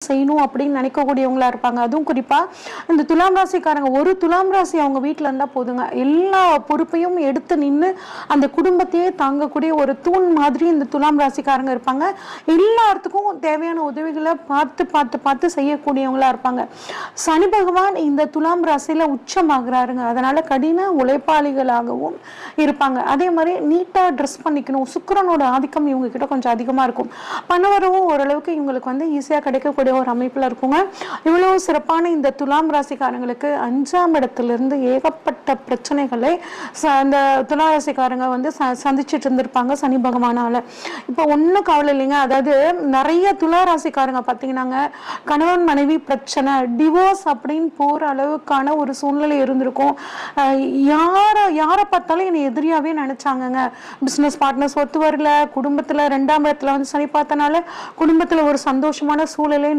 செய்யணும் அப்படின்னு நினைக்கக்கூடியவங்களா இருப்பாங்க. அதுவும் குறிப்பா இந்த துலாம் ராசிக்காரங்க ஒரு துலாம் ராசி அவங்க வீட்டுல இருந்தா போதுங்க, எல்லா பொறுப்பையும் எடுத்து நின்று அந்த குடும்பத்தையே தாங்கக்கூடிய ஒரு தூண் மாதிரி இந்த துலாம் ராசிக்காரங்க இருப்பாங்க. எல்லாத்துக்கும் தேவையான உதவிகளை பார்த்து பார்த்து பார்த்து செய்யக்கூடியவங்களா இருப்பாங்க. சனி பகவான் இந்த துலாம் ராசியில உச்சமாகிறாருங்க. அதனால கடின உழைப்பாளிகளாகவும் இருப்பாங்க. அதே மாதிரி நீட்டா ட்ரெஸ் பண்ணிக்கணும். சுக்கிரனோட ஆதிக்கம் இவங்க கிட்ட கொஞ்சம் அதிகமா இருக்கும். பணவரவும் ஓரளவுக்கு இவங்களுக்கு வந்து ஈஸியா கிடைக்கக்கூடிய ஒரு அமைப்புல இருக்குங்க. இவ்வளவு சிறப்பான இந்த துலாம் ராசிக்காரங்களுக்கு 5ஆம் இடத்திலிருந்து ஏகப்பட்ட பிரச்சனைகளை அந்த துலாம் ராசிக்காரங்க வந்து சந்திச்சுட்டு இருந்திருப்பாங்க சனி பகவானால. இப்போ ஒன்றும் கவலை இல்லைங்க. அதாவது நிறைய துலா ராசிக்காரங்க பார்த்தீங்கன்னாங்க கணவன் மனைவி பிரச்சனை, டிவோர்ஸ் அப்படின்னு போற அளவுக்கான ஒரு சூழ்நிலை இருந்திருக்கும். யாரை பார்த்தாலும் என்னை எதிரியாவே நினைச்சாங்கங்க. பிசினஸ் பார்ட்னர்ஸ் ஒத்து வரல, குடும்பத்துல 2ஆம் இடத்துல வந்து சனி பார்த்தனால குடும்பத்துல ஒரு சந்தோஷமான சூழலே